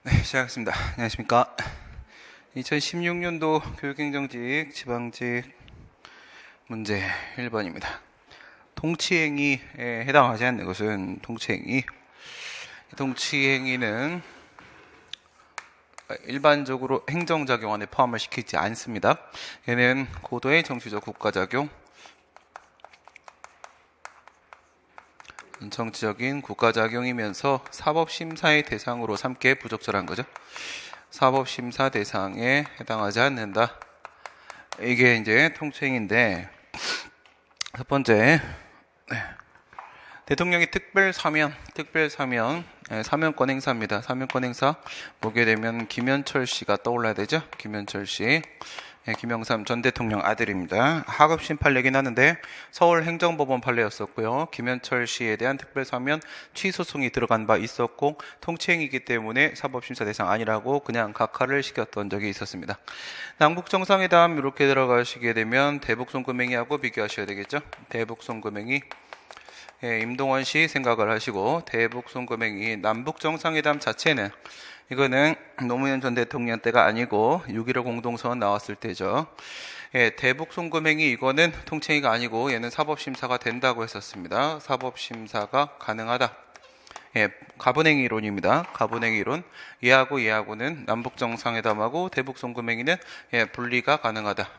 네, 시작하겠습니다. 안녕하십니까. 2016년도 교육행정직 지방직 문제 1번입니다. 통치행위에 해당하지 않는 것은 통치행위는 일반적으로 행정작용 안에 포함을 시키지 않습니다. 얘는 고도의 정치적 국가작용, 정치적인 국가작용이면서 사법심사의 대상으로 삼게 부적절한 거죠. 사법심사 대상에 해당하지 않는다. 이게 이제 통치행위인데, 첫 번째, 대통령이 사면권 행사입니다. 사면권 행사 보게 되면 김현철 씨가 떠올라야 되죠. 김현철 씨, 김영삼 전 대통령 아들입니다. 하급심 판례긴 하는데 서울행정법원 판례였었고요. 김현철 씨에 대한 특별사면 취소송이 들어간 바 있었고 통치행위이기 때문에 사법심사 대상 아니라고 그냥 각하를 시켰던 적이 있었습니다. 남북정상회담 이렇게 들어가시게 되면 대북송금행위하고 비교하셔야 되겠죠. 대북송금행위, 임동원 씨 생각을 하시고, 대북송금행위 남북정상회담 자체는 이거는 노무현 전 대통령 때가 아니고 6.15 공동선언 나왔을 때죠. 대북송금행위 이거는 통치행위가 아니고 얘는 사법심사가 된다고 했었습니다. 사법심사가 가능하다. 가분행위 이론입니다. 가분행위 이론. 얘하고는 남북정상회담하고 대북송금행위는 분리가 가능하다.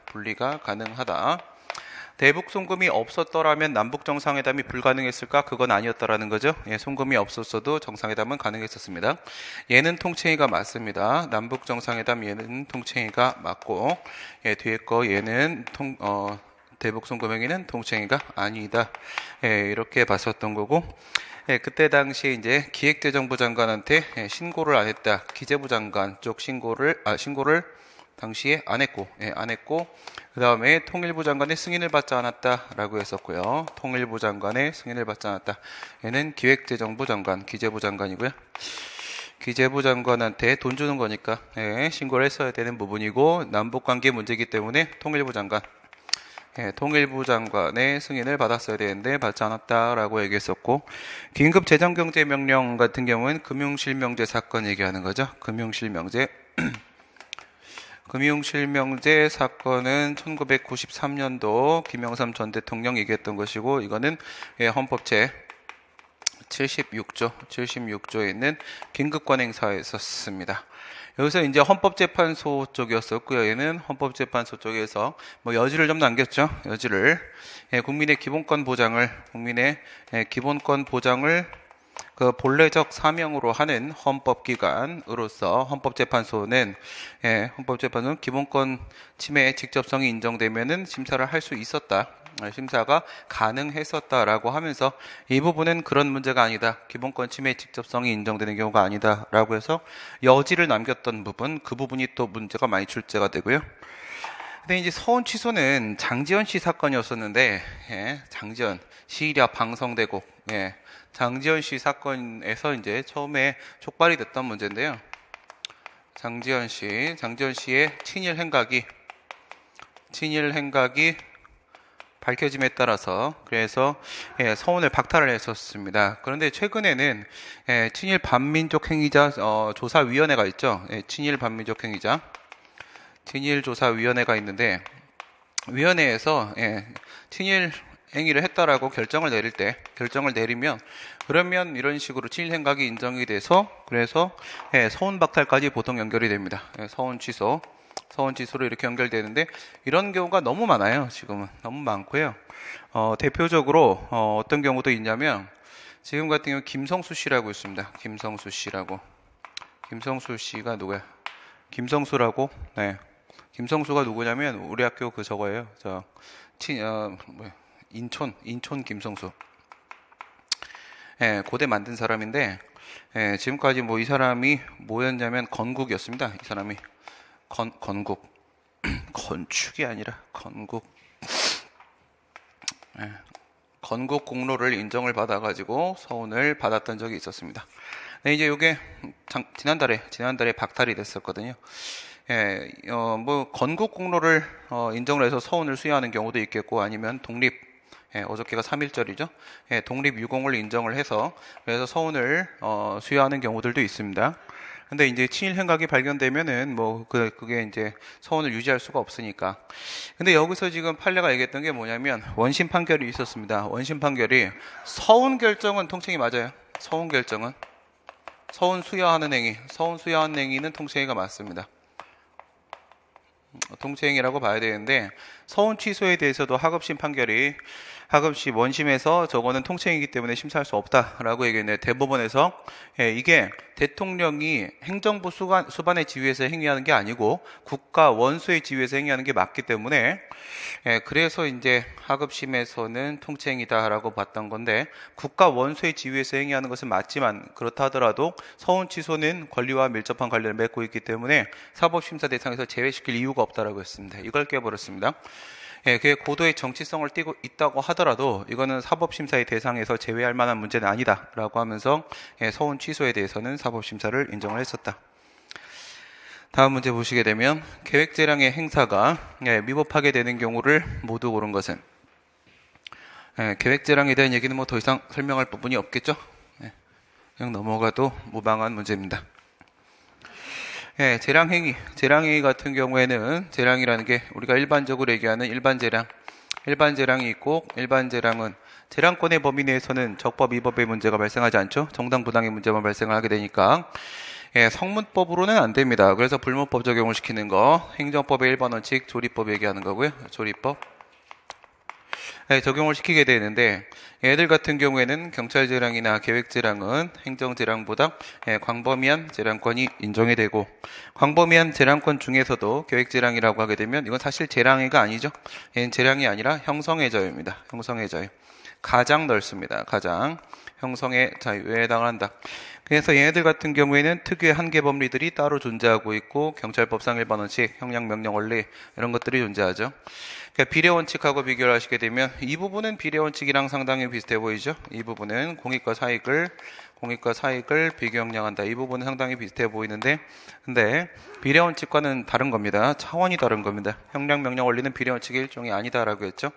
대북송금이 없었더라면 남북정상회담이 불가능했을까? 그건 아니었다라는 거죠. 송금이 없었어도 정상회담은 가능했었습니다. 얘는 통치행위가 맞습니다. 남북정상회담 얘는 통치행위가 맞고, 뒤에 거 얘는 대북송금행위는 통치행위가 아니다. 이렇게 봤었던 거고, 그때 당시에 이제 기획재정부 장관한테 신고를 안 했다. 기재부 장관 쪽 신고를 당시에 안 했고, 그 다음에 통일부 장관의 승인을 받지 않았다라고 했었고요. 통일부 장관의 승인을 받지 않았다. 얘는 기획재정부 장관, 기재부 장관이고요. 기재부 장관한테 돈 주는 거니까 신고를 했어야 되는 부분이고, 남북관계 문제이기 때문에 통일부 장관의 승인을 받았어야 되는데 받지 않았다라고 얘기했었고, 긴급재정경제명령 같은 경우는 금융실명제 사건 얘기하는 거죠. 금융실명제 사건은 1993년도 김영삼 전 대통령 얘기했던 것이고, 이거는 헌법제 76조에 있는 긴급관행사에 있었습니다. 여기서 이제 헌법재판소 쪽이었었고요. 얘는 헌법재판소 쪽에서 여지를 좀 남겼죠. 국민의 기본권 보장을 그 본래적 사명으로 하는 헌법기관으로서 헌법재판소는 기본권 침해의 직접성이 인정되면은 심사를 할 수 있었다. 심사가 가능했었다라고 하면서 이 부분은 그런 문제가 아니다. 기본권 침해의 직접성이 인정되는 경우가 아니다라고 해서 여지를 남겼던 부분, 그 부분이 또 문제가 많이 출제가 되고요. 근데 이제 서운 취소는 장지현 씨 사건이었었는데, 장지현 시일야 방성대고, 장지현 씨 사건에서 이제 처음에 촉발이 됐던 문제인데요. 장지현 씨의 친일 행각이 밝혀짐에 따라서 그래서 서운을 박탈을 했었습니다. 그런데 최근에는 친일 반민족 행위자 조사위원회가 있죠. 친일 반민족 행위자 친일조사위원회가 있는데, 위원회에서 친일 행위를 했다라고 결정을 내리면 그러면 이런 식으로 친일 행각이 인정이 돼서 그래서 서운 박탈까지 보통 연결이 됩니다. 서운 취소로 이렇게 연결되는데, 이런 경우가 너무 많아요. 지금은 너무 많고요. 대표적으로 어떤 경우도 있냐면, 지금 같은 경우 김성수 씨라고 있습니다. 김성수 씨가 누구야? 김성수가 누구냐면 우리 학교 저거예요. 인촌 김성수. 고대 만든 사람인데, 지금까지 이 사람이 뭐였냐면 건국이었습니다. 이 사람이 건국. 건축이 아니라 건국. 건국 공로를 인정을 받아가지고 서운을 받았던 적이 있었습니다. 이제 이게 지난달에 박탈이 됐었거든요. 건국 공로를 인정을 해서 서운을 수여하는 경우도 있겠고, 아니면 어저께가 3.1절이죠. 독립유공을 인정을 해서 그래서 서훈을 수여하는 경우들도 있습니다. 근데 이제 친일 행각이 발견되면은 그게 이제 서훈을 유지할 수가 없으니까. 근데 여기서 지금 판례가 얘기했던 게 뭐냐면 원심 판결이 있었습니다. 원심 판결이 서훈 결정은 통칭이 맞아요. 서훈 결정은 서훈 수여하는 행위는 통칭이가 맞습니다. 통치행위라고 봐야 되는데 서훈 취소에 대해서도 하급심 판결이 하급심 원심에서 저거는 통치행위이기 때문에 심사할 수 없다라고 얘기했는데 대법원에서 이게 대통령이 행정부 수반의 지위에서 행위하는 게 아니고 국가 원수의 지위에서 행위하는 게 맞기 때문에 그래서 이제 하급심에서는 통치행위다라고 봤던 건데 국가 원수의 지위에서 행위하는 것은 맞지만 그렇다 하더라도 서훈 취소는 권리와 밀접한 관련을 맺고 있기 때문에 사법심사 대상에서 제외시킬 이유가 없다라고 했습니다. 이걸 깨버렸습니다. 그게 고도의 정치성을 띠고 있다고 하더라도 이거는 사법심사의 대상에서 제외할 만한 문제는 아니다라고 하면서 서훈 취소에 대해서는 사법심사를 인정을 했었다. 다음 문제 보시게 되면 계획재량의 행사가 위법하게 되는 경우를 모두 고른 것은 계획재량에 대한 얘기는 더 이상 설명할 부분이 없겠죠? 그냥 넘어가도 무방한 문제입니다. 재량행위 같은 경우에는 재량이라는 게 우리가 일반적으로 얘기하는 일반재량이 있고 일반재량은 재량권의 범위 내에서는 적법, 위법의 문제가 발생하지 않죠. 정당부당의 문제만 발생을 하게 되니까 성문법으로는 안 됩니다. 그래서 불문법 적용을 시키는 거 행정법의 1번 원칙 조리법 얘기하는 거고요. 조리법 적용을 시키게 되는데 얘들 같은 경우에는 경찰재량이나 계획재량은 행정재량보다 광범위한 재량권이 인정이 되고 광범위한 재량권 중에서도 계획재량이라고 하게 되면 이건 사실 재량의가 아니죠. 얘는 재량이 아니라 형성의 자유입니다. 형성의 자유. 가장 넓습니다. 가장 형성의 자유에 해당한다. 그래서 얘네들 같은 경우에는 특유의 한계 법리들이 따로 존재하고 있고 경찰법상 1번 원칙, 형량명령 원리 이런 것들이 존재하죠. 그러니까 비례원칙하고 비교를 하시게 되면 이 부분은 비례원칙이랑 상당히 비슷해 보이죠. 이 부분은 공익과 사익을 비교형량한다. 이 부분은 상당히 비슷해 보이는데 근데 비례원칙과는 다른 겁니다. 차원이 다른 겁니다. 형량명령 원리는 비례원칙의 일종이 아니다라고 했죠.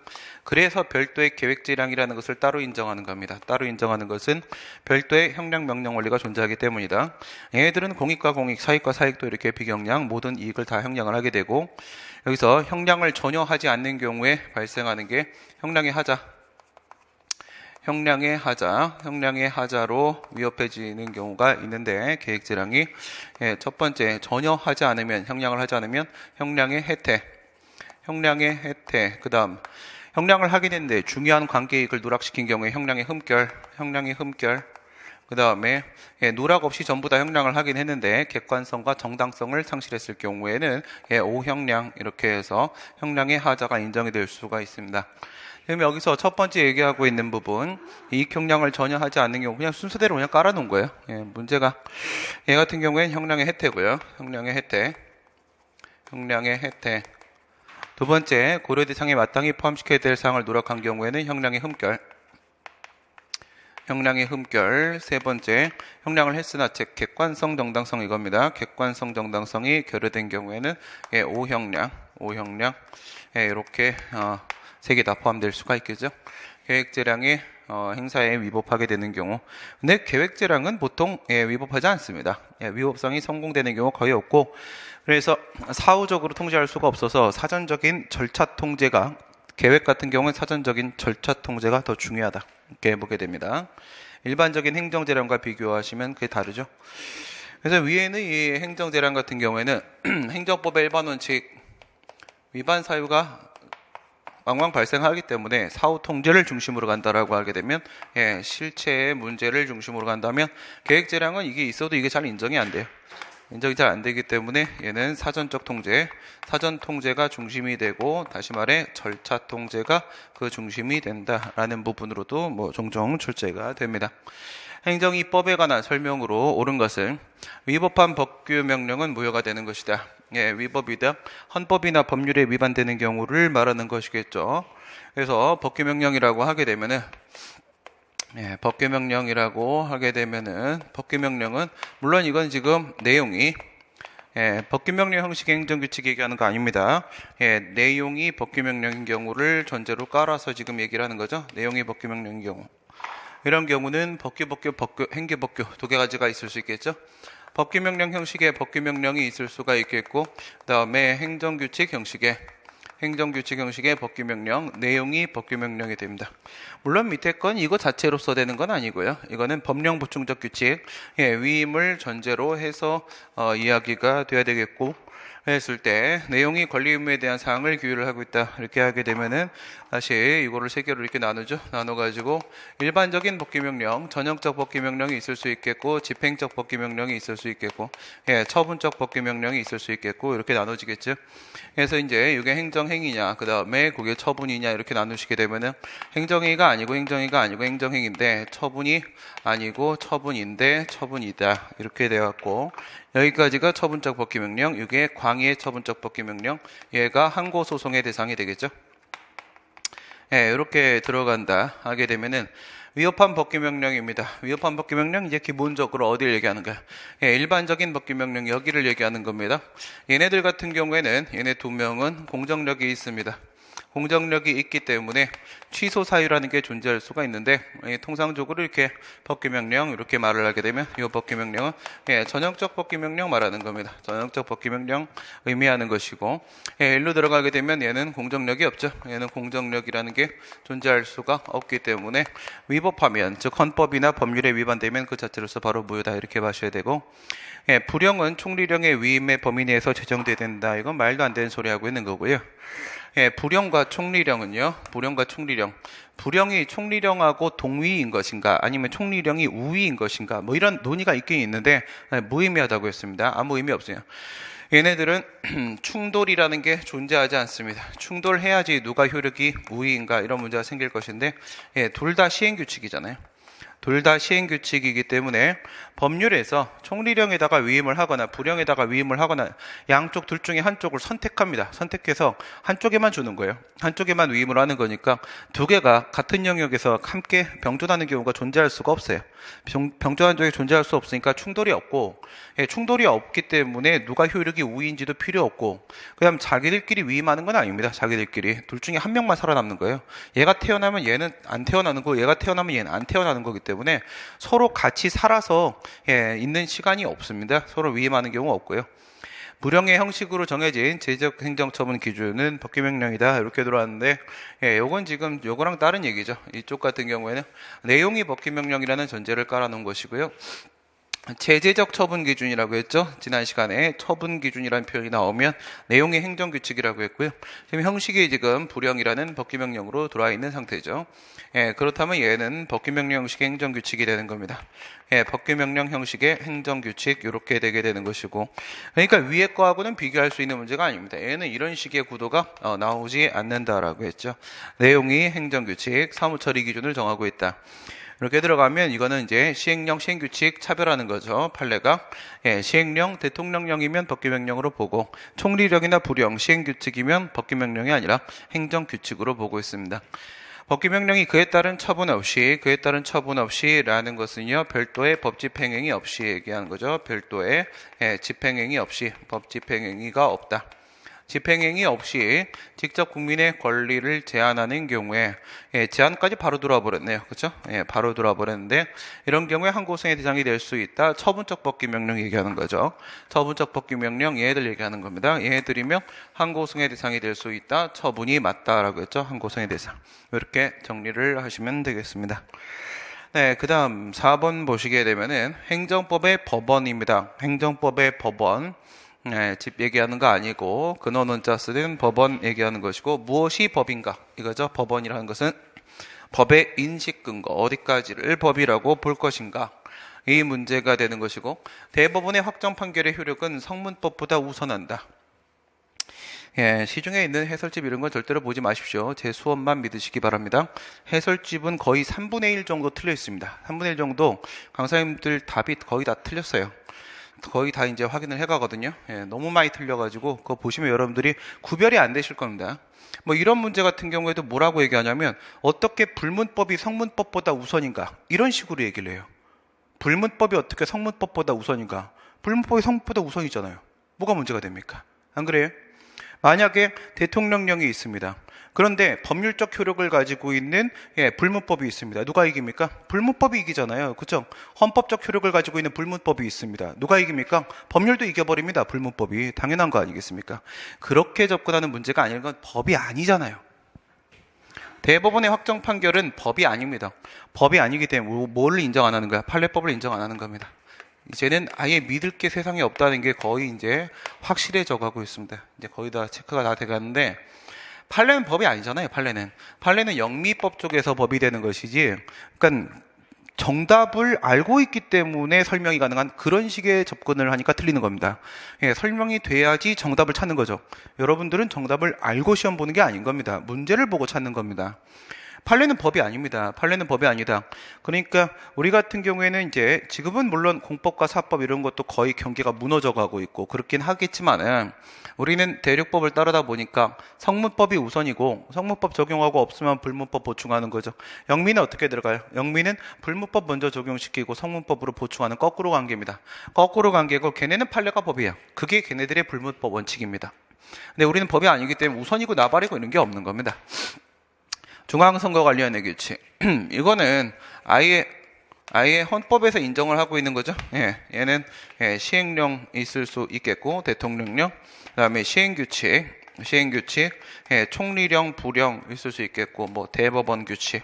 그래서 별도의 계획재량이라는 것을 따로 인정하는 겁니다. 따로 인정하는 것은 별도의 형량명령 원리가 존재하기 때문이다. 얘네들은 공익과 공익, 사익과 사익도 이렇게 비경량, 모든 이익을 다 형량을 하게 되고 여기서 형량을 전혀 하지 않는 경우에 발생하는 게 형량의 하자로 위협해지는 경우가 있는데 계획재량이 첫 번째 전혀 하지 않으면 형량을 하지 않으면 형량의 혜택 그 다음 형량을 하게 됐는데 중요한 관계이익을 누락시킨 경우에 형량의 흠결 그 다음에 누락 없이 전부 다 형량을 하긴 했는데 객관성과 정당성을 상실했을 경우에는 오형량 이렇게 해서 형량의 하자가 인정이 될 수가 있습니다. 그럼 여기서 첫 번째 얘기하고 있는 부분 이익형량을 전혀 하지 않는 경우 그냥 순서대로 그냥 깔아놓은 거예요. 문제가 얘 같은 경우에는 형량의 혜택이고요. 형량의 혜택 두 번째 고려 대상에 마땅히 포함시켜야 될 사항을 누락한 경우에는 형량의 흠결 세 번째 형량을 했으나 즉 객관성 정당성 이겁니다. 객관성 정당성이 결여된 경우에는 오형량 이렇게 세 개 다 포함될 수가 있겠죠. 계획재량이 행사에 위법하게 되는 경우 근데 계획재량은 보통 위법하지 않습니다. 위법성이 성공되는 경우 거의 없고 그래서 사후적으로 통제할 수가 없어서 사전적인 절차 통제가 계획 같은 경우는 사전적인 절차 통제가 더 중요하다 이렇게 보게 됩니다. 일반적인 행정재량과 비교하시면 그게 다르죠. 그래서 위에는 이 행정재량 같은 경우에는 행정법의 일반 원칙 위반 사유가 왕왕 발생하기 때문에 사후 통제를 중심으로 간다라고 하게 되면 실체의 문제를 중심으로 간다면 계획재량은 이게 있어도 이게 잘 인정이 안 돼요. 인정이 잘 안 되기 때문에 얘는 사전 통제가 중심이 되고 다시 말해 절차 통제가 그 중심이 된다라는 부분으로도 종종 출제가 됩니다. 행정입법에 관한 설명으로 옳은 것은 위법한 법규 명령은 무효가 되는 것이다. 위법이다. 헌법이나 법률에 위반되는 경우를 말하는 것이겠죠. 그래서 법규 명령이라고 하게 되면은 법규 명령은 물론 이건 지금 내용이 법규명령 형식의 행정규칙 얘기하는 거 아닙니다. 내용이 법규명령인 경우를 전제로 깔아서 지금 얘기를 하는 거죠. 내용이 법규명령인 경우. 이런 경우는 법규, 행규법규 두 가지가 있을 수 있겠죠. 법규명령 형식의 법규명령이 있을 수가 있겠고, 그 다음에 행정규칙 형식의 법규명령, 내용이 법규명령이 됩니다. 물론 밑에 건 이거 자체로 써되는 건 아니고요. 이거는 법령 보충적 규칙, 위임을 전제로 해서 이야기가 돼야 되겠고, 했을 때 내용이 권리 의무에 대한 사항을 규율을 하고 있다 이렇게 하게 되면은 다시 이거를 세 개로 이렇게 나누죠. 나눠가지고 일반적인 법규명령, 전형적 법규명령이 있을 수 있겠고, 집행적 법규명령이 있을 수 있겠고, 처분적 법규명령이 있을 수 있겠고, 이렇게 나눠지겠죠. 그래서 이제 이게 행정행위냐, 그 다음에 그게 처분이냐 이렇게 나누시게 되면은 행정행위가 아니고 행정행위인데 처분이 아니고 처분인데 처분이다 이렇게 돼갖고, 여기까지가 처분적 법규명령, 이게 광의의 처분적 법규명령, 얘가 항고소송의 대상이 되겠죠. 이렇게 들어간다 하게 되면은 위협한 법규명령입니다. 위협한 법규명령 이제 기본적으로 어디를 얘기하는가요? 일반적인 법규명령 여기를 얘기하는 겁니다. 얘네들 같은 경우에는 얘네 두 명은 공정력이 있습니다. 공정력이 있기 때문에 취소 사유라는 게 존재할 수가 있는데, 통상적으로 이렇게 법규명령 이렇게 말을 하게 되면 이 법규명령은 전형적 법규명령 말하는 겁니다. 전형적 법규명령 의미하는 것이고, 일로 들어가게 되면 얘는 공정력이 없죠. 얘는 공정력이라는 게 존재할 수가 없기 때문에 위법하면, 즉 헌법이나 법률에 위반되면 그 자체로서 바로 무효다 이렇게 봐셔야 되고, 불령은 총리령의 위임의 범위 내에서 제정돼야 된다. 이건 말도 안 되는 소리 하고 있는 거고요. 불령과 총리령은요, 불령이 총리령하고 동위인 것인가, 아니면 총리령이 우위인 것인가, 뭐 이런 논의가 있긴 있는데, 무의미하다고 했습니다. 아무 의미 없어요. 얘네들은 충돌이라는 게 존재하지 않습니다. 충돌해야지 누가 효력이 우위인가, 이런 문제가 생길 것인데, 둘 다 시행규칙이잖아요. 둘 다 시행규칙이기 때문에 법률에서 총리령에다가 위임을 하거나 불령에다가 위임을 하거나 양쪽 둘 중에 한쪽을 선택합니다. 선택해서 한쪽에만 주는 거예요. 한쪽에만 위임을 하는 거니까 두 개가 같은 영역에서 함께 병존하는 경우가 존재할 수가 없어요. 병존하는 쪽이 존재할 수 없으니까 충돌이 없고, 충돌이 없기 때문에 누가 효력이 우위인지도 필요 없고, 그다음 자기들끼리 위임하는 건 아닙니다. 자기들끼리 둘 중에 한 명만 살아남는 거예요. 얘가 태어나면 얘는 안 태어나는 거고, 얘가 태어나면 얘는 안 태어나는 거기 때문에 서로 같이 살아서 있는 시간이 없습니다. 서로 위임하는 경우 없고요. 불령의 형식으로 정해진 제적 행정처분 기준은 법규명령이다 이렇게 들어왔는데, 요건 지금 요거랑 다른 얘기죠. 이쪽 같은 경우에는 내용이 법규명령이라는 전제를 깔아놓은 것이고요. 제재적 처분 기준이라고 했죠. 지난 시간에 처분 기준이라는 표현이 나오면 내용의 행정규칙이라고 했고요. 지금 형식이 지금 불령이라는 법규명령으로 들어와 있는 상태죠. 그렇다면 얘는 법규명령 형식의 행정규칙이 되는 겁니다. 법규명령 형식의 행정규칙 이렇게 되게 되는 것이고, 그러니까 위에 거하고는 비교할 수 있는 문제가 아닙니다. 얘는 이런 식의 구도가 나오지 않는다라고 했죠. 내용이 행정규칙, 사무처리 기준을 정하고 있다. 이렇게 들어가면 이거는 이제 시행령, 시행규칙 차별하는 거죠. 판례가. 시행령, 대통령령이면 법규명령으로 보고, 총리령이나 불령, 시행규칙이면 법규명령이 아니라 행정규칙으로 보고 있습니다. 법규명령이 그에 따른 처분 없이라는 것은요, 별도의 법집행행위 없이 얘기하는 거죠. 별도의 집행행위 없이, 법집행행위가 없다. 집행행위 없이 직접 국민의 권리를 제한하는 경우에, 제한까지 바로 들어와 버렸네요. 그렇죠? 바로 들어와 버렸는데, 이런 경우에 항고소송의 대상이 될 수 있다. 처분적 법규명령 얘기하는 거죠. 처분적 법규명령 얘들 얘기하는 겁니다. 얘들이면 항고소송의 대상이 될 수 있다. 처분이 맞다라고 했죠. 항고소송의 대상. 이렇게 정리를 하시면 되겠습니다. 그 다음 4번 보시게 되면은 행정법의 법원입니다. 행정법의 법원. 집 얘기하는 거 아니고 근원원자 쓰는 법원 얘기하는 것이고, 무엇이 법인가 이거죠. 법원이라는 것은 법의 인식 근거, 어디까지를 법이라고 볼 것인가, 이 문제가 되는 것이고, 대법원의 확정 판결의 효력은 성문법보다 우선한다. 시중에 있는 해설집 이런 건 절대로 보지 마십시오. 제 수업만 믿으시기 바랍니다. 해설집은 거의 3분의 1 정도 틀려 있습니다. 3분의 1 정도 강사님들 답이 거의 다 틀렸어요. 거의 다 이제 확인을 해가거든요. 너무 많이 틀려가지고 그거 보시면 여러분들이 구별이 안 되실 겁니다. 뭐 이런 문제 같은 경우에도 뭐라고 얘기하냐면, 어떻게 불문법이 성문법보다 우선인가, 이런 식으로 얘기를 해요. 불문법이 어떻게 성문법보다 우선인가? 불문법이 성문법보다 우선이잖아요. 뭐가 문제가 됩니까? 안 그래요? 만약에 대통령령이 있습니다. 그런데 법률적 효력을 가지고 있는 불문법이 있습니다. 누가 이깁니까? 불문법이 이기잖아요. 그렇죠? 헌법적 효력을 가지고 있는 불문법이 있습니다. 누가 이깁니까? 법률도 이겨버립니다. 불문법이. 당연한 거 아니겠습니까? 그렇게 접근하는 문제가 아닌 건 법이 아니잖아요. 대법원의 확정 판결은 법이 아닙니다. 법이 아니기 때문에 뭐를 인정 안 하는 거야? 판례법을 인정 안 하는 겁니다. 이제는 아예 믿을 게 세상에 없다는 게 거의 이제 확실해져 가고 있습니다. 이제 거의 다 체크가 다 돼가는데, 판례는 법이 아니잖아요. 판례는 영미법 쪽에서 법이 되는 것이지, 그러니까 정답을 알고 있기 때문에 설명이 가능한 그런 식의 접근을 하니까 틀리는 겁니다. 설명이 돼야지 정답을 찾는 거죠. 여러분들은 정답을 알고 시험 보는 게 아닌 겁니다. 문제를 보고 찾는 겁니다. 판례는 법이 아닙니다. 판례는 법이 아니다. 그러니까 우리 같은 경우에는 이제 지금은 물론 공법과 사법 이런 것도 거의 경계가 무너져 가고 있고 그렇긴 하겠지만은, 우리는 대륙법을 따르다 보니까 성문법이 우선이고 성문법 적용하고 없으면 불문법 보충하는 거죠. 영미는 어떻게 들어가요? 영미는 불문법 먼저 적용시키고 성문법으로 보충하는 거꾸로 관계입니다. 거꾸로 관계고 걔네는 판례가 법이에요. 그게 걔네들의 불문법 원칙입니다. 근데 우리는 법이 아니기 때문에 우선이고 나발이고 이런 게 없는 겁니다. 중앙선거관리위원회 규칙. 이거는 아예 헌법에서 인정을 하고 있는 거죠. 얘는 시행령 있을 수 있겠고, 대통령령, 그다음에 시행규칙, 총리령, 부령 있을 수 있겠고, 뭐 대법원 규칙,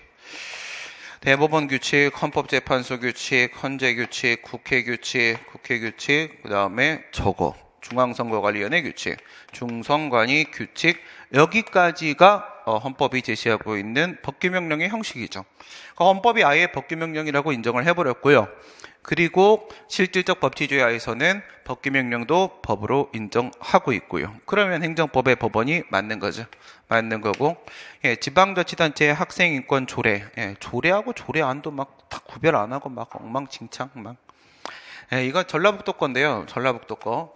헌법재판소 규칙, 헌재 규칙, 국회 규칙, 그다음에 저거 중앙선거관리위원회 규칙, 중선관위 규칙, 여기까지가 헌법이 제시하고 있는 법규명령의 형식이죠. 헌법이 아예 법규명령이라고 인정을 해버렸고요. 그리고 실질적 법치주의하에서는 법규명령도 법으로 인정하고 있고요. 그러면 행정법의 법원이 맞는 거죠. 맞는 거고, 지방자치단체의 학생인권 조례, 조례하고 조례안도 막 다 구별 안 하고 막 엉망진창 막. 이거 전라북도 건데요. 전라북도 거.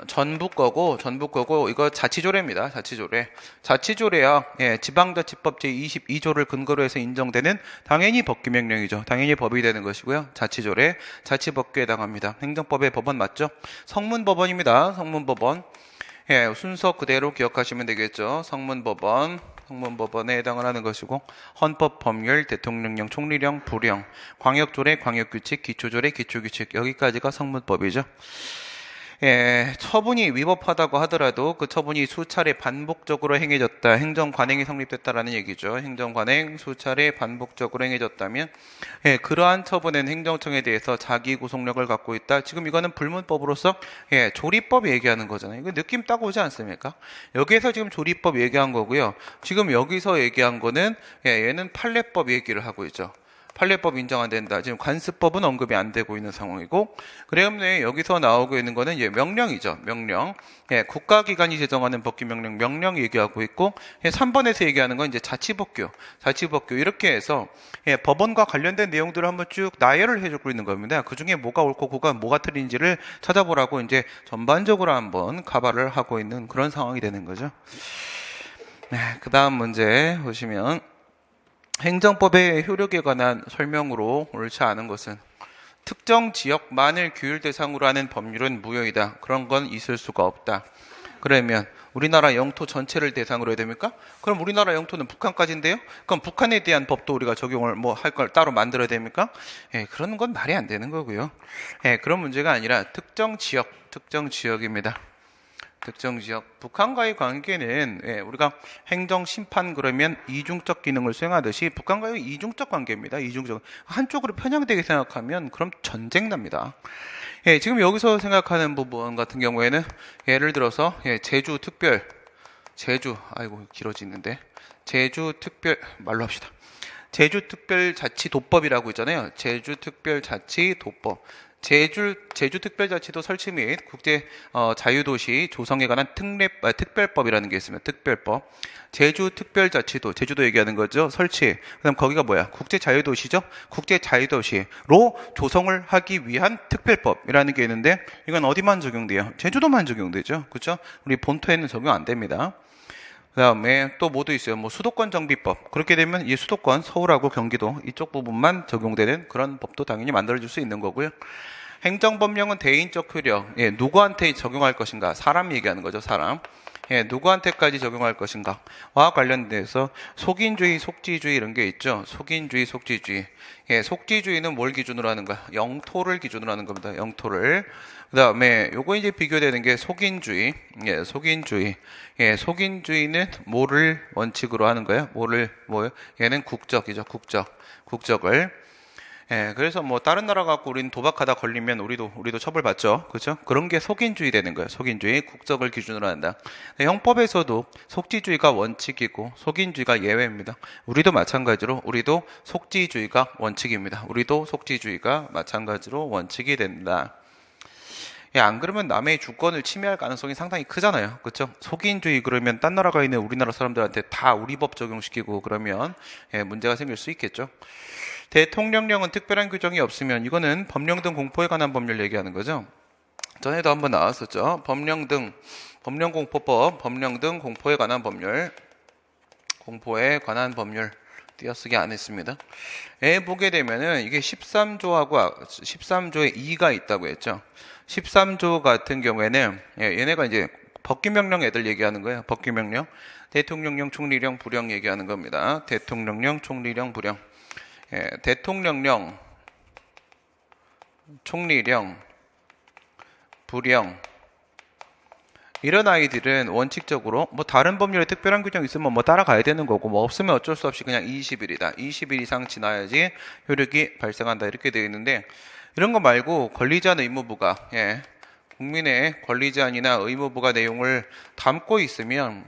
전북 거고 이거 자치조례입니다. 자치조례야 지방자치법 제22조를 근거로 해서 인정되는 당연히 법규명령이죠. 당연히 법이 되는 것이고요. 자치조례, 자치법규에 해당합니다. 행정법의 법원 맞죠? 성문법원입니다. 성문법원. 순서 그대로 기억하시면 되겠죠. 성문법원에 해당을 하는 것이고, 헌법, 법률, 대통령령, 총리령, 부령, 광역조례, 광역규칙, 기초조례, 기초규칙, 여기까지가 성문법이죠. 처분이 위법하다고 하더라도 그 처분이 수차례 반복적으로 행해졌다, 행정관행이 성립됐다라는 얘기죠. 행정관행 수차례 반복적으로 행해졌다면 그러한 처분은 행정청에 대해서 자기 구속력을 갖고 있다. 지금 이거는 불문법으로서 조리법 얘기하는 거잖아요. 이거 느낌 딱 오지 않습니까? 여기에서 지금 조리법 얘기한 거고요. 지금 여기서 얘기한 거는 얘는 판례법 얘기를 하고 있죠. 판례법 인정 안 된다. 지금 관습법은 언급이 안 되고 있는 상황이고, 그다음에 여기서 나오고 있는 거는 이제 명령이죠. 명령. 국가기관이 제정하는 법규명령, 명령 얘기하고 있고, 3번에서 얘기하는 건 이제 자치법규 이렇게 해서 법원과 관련된 내용들을 한번 쭉 나열을 해주고 있는 겁니다. 그 중에 뭐가 옳고 뭐가 틀린지를 찾아보라고 이제 전반적으로 한번 가발을 하고 있는 그런 상황이 되는 거죠. 그 다음 문제 보시면, 행정법의 효력에 관한 설명으로 옳지 않은 것은, 특정 지역만을 규율 대상으로 하는 법률은 무효이다. 그런 건 있을 수가 없다. 그러면 우리나라 영토 전체를 대상으로 해야 됩니까? 그럼 우리나라 영토는 북한까지인데요? 그럼 북한에 대한 법도 우리가 적용을 할 걸 따로 만들어야 됩니까? 그런 건 말이 안 되는 거고요. 그런 문제가 아니라 특정 지역입니다. 특정 지역. 북한과의 관계는 우리가 행정심판 그러면 이중적 기능을 수행하듯이 북한과의 이중적 관계입니다. 이중적. 한쪽으로 편향되게 생각하면 그럼 전쟁 납니다. 지금 여기서 생각하는 부분 같은 경우에는 예를 들어서 아이고 길어지는데, 말로 합시다. 제주특별자치도법이라고 있잖아요. 제주특별자치도법. 제주특별자치도 설치 및 국제 자유도시 조성에 관한 특별법이라는 게 있습니다. 특별법. 제주특별자치도, 제주도 얘기하는 거죠. 설치. 그다음 거기가 뭐야? 국제 자유도시죠. 국제 자유도시로 조성을 하기 위한 특별법이라는 게 있는데, 이건 어디만 적용돼요? 제주도만 적용되죠. 그렇죠? 우리 본토에는 적용 안 됩니다. 그 다음에 또 뭐도 있어요. 뭐 수도권 정비법. 그렇게 되면 이 수도권, 서울하고 경기도 이쪽 부분만 적용되는 그런 법도 당연히 만들어질 수 있는 거고요. 행정법령은 대인적 효력, 예, 누구한테 적용할 것인가? 사람 얘기하는 거죠, 사람. 예, 누구한테까지 적용할 것인가와 관련돼서 속인주의, 속지주의 이런 게 있죠. 속인주의, 속지주의. 예, 속지주의는 뭘 기준으로 하는 거야? 영토를 기준으로 하는 겁니다. 영토를. 그 다음에 요거 이제 비교되는 게 속인주의. 예, 속인주의. 예, 속인주의는 뭐를 원칙으로 하는 거예요? 뭐요? 얘는 국적이죠. 국적을. 예, 그래서 뭐 다른 나라 갖고 우리는 도박하다 걸리면 우리도 처벌받죠. 그렇죠? 그런 게 속인주의 되는 거예요. 속인주의, 국적을 기준으로 한다. 형법에서도 속지주의가 원칙이고 속인주의가 예외입니다. 우리도 마찬가지로 우리도 속지주의가 원칙입니다. 우리도 속지주의가 마찬가지로 원칙이 된다. 예, 안 그러면 남의 주권을 침해할 가능성이 상당히 크잖아요. 그렇죠? 속인주의 그러면 딴 나라가 있는 우리나라 사람들한테 다 우리 법 적용시키고 그러면 예, 문제가 생길 수 있겠죠. 대통령령은 특별한 규정이 없으면 이거는 법령 등 공포에 관한 법률 얘기하는 거죠. 전에도 한번 나왔었죠. 법령공포법, 법령 등 공포에 관한 법률, 띄어쓰기 안 했습니다. 에 보게 되면은 이게 13조에 2가 있다고 했죠. 13조 같은 경우에는 얘네가 이제 법규명령 애들 얘기하는 거예요. 법규명령. 대통령령, 총리령, 부령 얘기하는 겁니다. 대통령령, 총리령, 부령. 예, 대통령령, 총리령, 부령 이런 아이들은 원칙적으로 뭐 다른 법률에 특별한 규정 있으면 뭐 따라가야 되는 거고 뭐 없으면 어쩔 수 없이 그냥 20일이다. 20일 이상 지나야지 효력이 발생한다 이렇게 되어 있는데 이런 거 말고 권리제한 의무부가 국민의 권리제한이나 의무부가 내용을 담고 있으면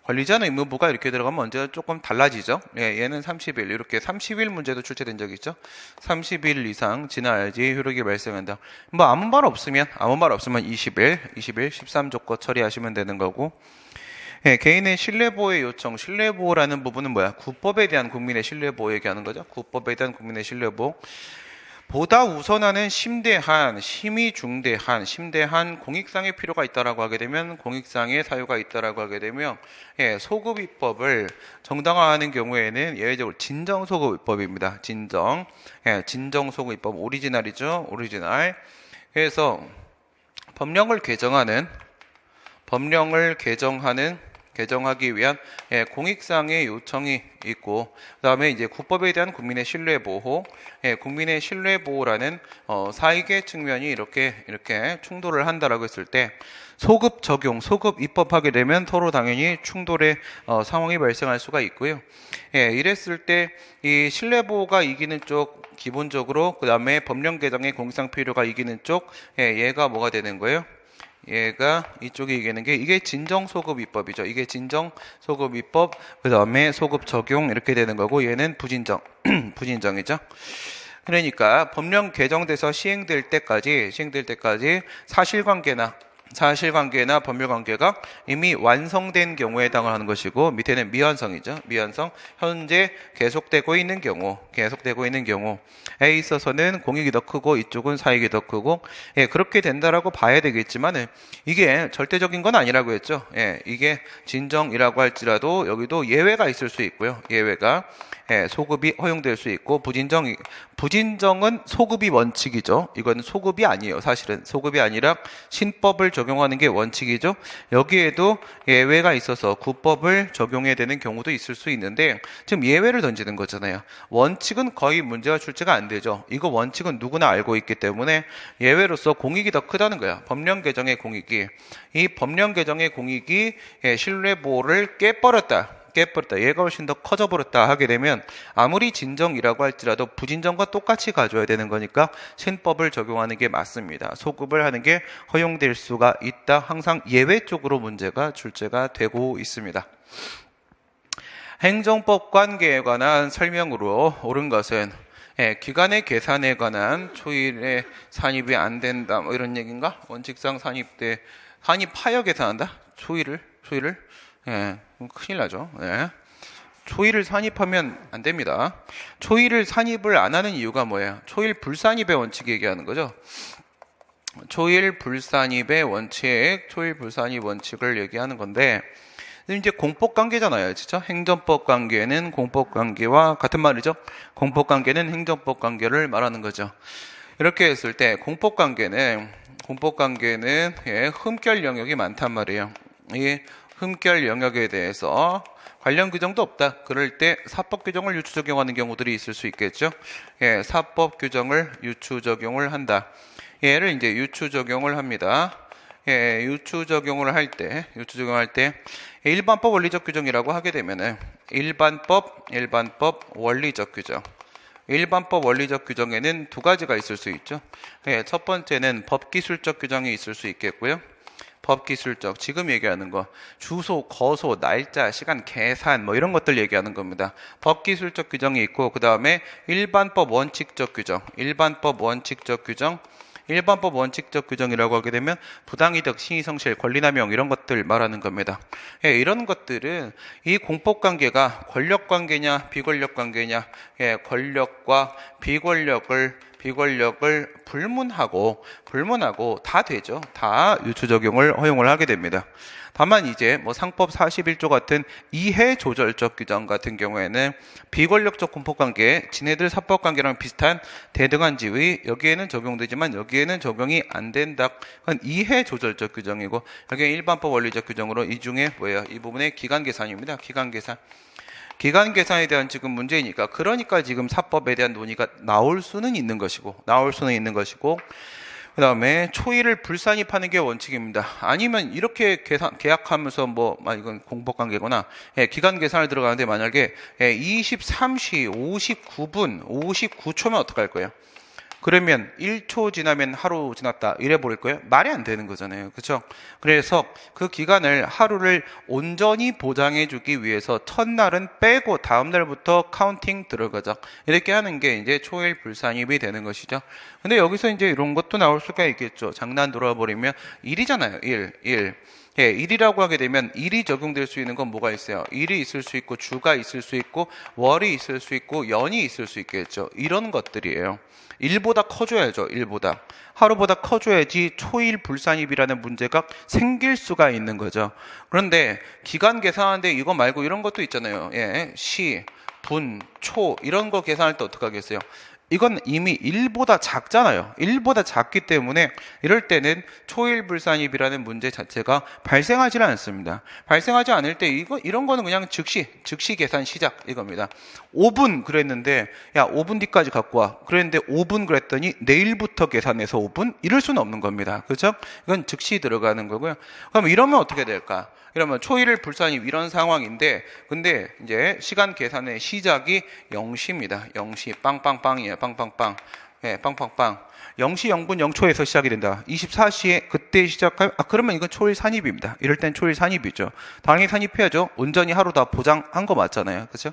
권리제한 의무부가 이렇게 들어가면 언제 조금 달라지죠. 예, 얘는 30일 이렇게 30일 문제도 출제된 적이 있죠. 30일 이상 지나야지 효력이 발생한다. 뭐 아무 말 없으면 20일 13조 처리하시면 되는 거고. 예, 개인의 신뢰보호의 요청, 신뢰보호라는 부분은 뭐야? 국법에 대한 국민의 신뢰보호 얘기하는 거죠. 국법에 대한 국민의 신뢰보호. 보다 우선하는 심히 중대한 공익상의 필요가 있다라고 하게 되면 공익상의 사유가 있다라고 하게 되면 소급 입법을 정당화하는 경우에는 예외적으로 진정 소급 입법입니다. 진정 소급 입법 오리지널이죠. 오리지널. 그래서 법령을 개정하기 위한 공익상의 요청이 있고, 그 다음에 이제 국법에 대한 국민의 신뢰보호, 국민의 신뢰보호라는 사익의 측면이 이렇게 충돌을 한다라고 했을 때 소급 입법하게 되면 서로 당연히 충돌의 상황이 발생할 수가 있고요. 이랬을 때 이 신뢰보호가 이기는 쪽 기본적으로, 그 다음에 법령 개정의 공익상 필요가 이기는 쪽, 얘가 뭐가 되는 거예요? 얘가 이쪽에 이기는 게 이게 진정소급 입법이죠. 이게 진정소급 입법, 그 다음에 소급 적용 이렇게 되는 거고 얘는 부진정이죠. 그러니까 법령 개정돼서 시행될 때까지 사실관계나 법률관계가 이미 완성된 경우에 해당하는 것이고 밑에는 미완성이죠. 미완성. 현재 계속되고 있는 경우에 있어서는 공익이 더 크고 이쪽은 사익이 더 크고 그렇게 된다라고 봐야 되겠지만 이게 절대적인 건 아니라고 했죠. 이게 진정이라고 할지라도 여기도 예외가 있을 수 있고요. 예외가 소급이 허용될 수 있고 부진정은 소급이 원칙이죠. 이건 소급이 아니에요. 사실은 소급이 아니라 신법을 적용하는 게 원칙이죠. 여기에도 예외가 있어서 국법을 적용해야 되는 경우도 있을 수 있는데 지금 예외를 던지는 거잖아요. 원칙은 거의 문제가 출제가 안 되죠. 이거 원칙은 누구나 알고 있기 때문에 예외로서 공익이 더 크다는 거야. 법령 개정의 공익이. 이 법령 개정의 공익이 신뢰보호를 깨버렸다. 얘가 훨씬 더 커져버렸다 하게 되면 아무리 진정이라고 할지라도 부진정과 똑같이 가져야 되는 거니까 신법을 적용하는 게 맞습니다. 소급을 하는 게 허용될 수가 있다. 항상 예외 쪽으로 문제가 출제가 되고 있습니다. 행정법 관계에 관한 설명으로 옳은 것은 기간의 계산에 관한 초일의 산입이 안 된다 뭐 이런 얘기인가? 원칙상 산입하여 계산한다? 초일을? 큰일 나죠. 초일을 산입하면 안 됩니다. 초일을 산입을 안 하는 이유가 뭐예요? 초일 불산입의 원칙 얘기하는 거죠. 초일 불산입의 원칙을 얘기하는 건데 이제 공법 관계잖아요. 진짜 행정법 관계는 공법 관계와 같은 말이죠. 공법 관계는 행정법 관계를 말하는 거죠. 이렇게 했을 때 공법관계는 예, 흠결 영역이 많단 말이에요. 이 흠결 영역에 대해서 관련 규정도 없다. 그럴 때 사법 규정을 유추 적용하는 경우들이 있을 수 있겠죠. 예, 사법 규정을 유추 적용을 한다. 얘를 이제 유추 적용을 합니다. 예, 유추 적용을 할 때 일반법 원리적 규정이라고 하게 되면은 일반법 원리적 규정. 일반법 원리적 규정에는 두 가지가 있을 수 있죠. 예, 첫 번째는 법기술적 규정이 있을 수 있겠고요. 법기술적, 지금 얘기하는 거, 주소, 거소, 날짜, 시간, 계산, 뭐 이런 것들 얘기하는 겁니다. 법기술적 규정이 있고, 그 다음에 일반법 원칙적 규정이라고 하게 되면 부당이득, 신의성실, 권리남용 이런 것들 말하는 겁니다. 예, 이런 것들은 이 공법관계가 권력관계냐 비권력관계냐, 예, 권력과 비권력을 불문하고 다 되죠. 다 유추 적용을 허용을 하게 됩니다. 다만 이제 뭐 상법 41조 같은 이해 조절적 규정 같은 경우에는 비권력적 공법관계, 지네들 사법관계랑 비슷한 대등한 지위, 여기에는 적용되지만 여기에는 적용이 안 된다. 그건 이해 조절적 규정이고, 여기 일반법 원리적 규정으로 이 중에 뭐예요? 이 부분의 기간 계산입니다. 기간 계산에 대한 지금 문제이니까, 그러니까 지금 사법에 대한 논의가 나올 수는 있는 것이고, 그 다음에 초일을 불산입하는 게 원칙입니다. 아니면 이렇게 계약하면서 이건 공법관계구나. 예, 기간 계산을 들어가는데 만약에 23시 59초면 어떡할 거예요? 그러면 1초 지나면 하루 지났다 이래 버릴 거예요? 말이 안 되는 거잖아요. 그렇죠? 그래서 그 기간을 하루를 온전히 보장해 주기 위해서 첫날은 빼고 다음 날부터 카운팅 들어가자. 이렇게 하는 게 이제 초일 불산입이 되는 것이죠. 근데 여기서 이제 이런 것도 나올 수가 있겠죠. 장난 돌아버리면 일이잖아요. 일. 예, 일이라고 하게 되면 일이 적용될 수 있는 건 뭐가 있어요? 일이 있을 수 있고, 주가 있을 수 있고, 월이 있을 수 있고, 연이 있을 수 있겠죠. 이런 것들이에요. 일보다 커줘야죠. 하루보다 커줘야지 초일 불산입이라는 문제가 생길 수가 있는 거죠. 그런데 기간 계산하는데 이거 말고 이런 것도 있잖아요. 예, 시, 분, 초 이런 거 계산할 때 어떻게 하겠어요? 이건 이미 1보다 작잖아요. 1보다 작기 때문에 이럴 때는 초일불산입이라는 문제 자체가 발생하지는 않습니다. 발생하지 않을 때 이런 거는 그냥 즉시 계산 시작 이겁니다. 5분 그랬는데 야 5분 뒤까지 갖고 와. 그랬는데 5분 그랬더니 내일부터 계산해서 5분? 이럴 수는 없는 겁니다. 그렇죠? 이건 즉시 들어가는 거고요. 그럼 이러면 어떻게 될까? 이러면 초일을 불산입 이런 상황인데, 근데 이제 시간 계산의 시작이 0시입니다. 0시 빵빵빵이에요. 빵빵빵. 예, 빵빵빵. 0시 0분 0초에서 시작이 된다. 24시에 그때 시작하면, 그러면 이건 초일 산입입니다. 이럴 땐 초일 산입이죠. 당연히 산입해야죠. 온전히 하루 다 보장한 거 맞잖아요. 그렇죠?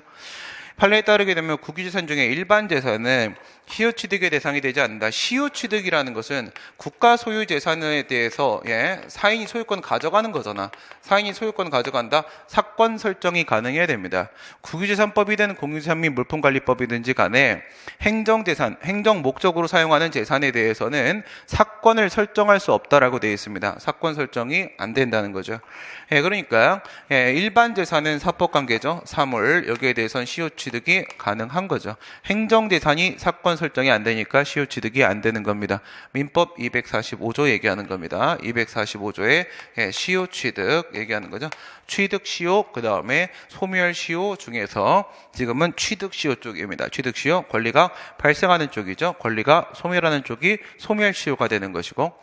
판례에 따르게 되면 국유재산 중에 일반 재산은 시효취득의 대상이 되지 않는다. 시효취득이라는 것은 국가 소유 재산에 대해서 사인이 소유권 가져가는 거잖아. 사인이 소유권 가져간다. 사건 설정이 가능해야 됩니다. 국유재산법이든 공유재산 및 물품관리법이든지 간에 행정재산, 행정 목적으로 사용하는 재산에 대해서는 사건을 설정할 수 없다라고 되어 있습니다. 사건 설정이 안 된다는 거죠. 그러니까 일반 재산은 사법관계죠. 사물, 여기에 대해서는 시효취득이 가능한 거죠. 행정재산이 사건 설정이 안 되니까 시효취득이 안 되는 겁니다. 민법 245조 얘기하는 겁니다. 245조에 시효취득 얘기하는 거죠. 취득시효, 그 다음에 소멸시효 중에서 지금은 취득시효 쪽입니다. 취득시효, 권리가 발생하는 쪽이죠. 권리가 소멸하는 쪽이 소멸시효가 되는 것이고,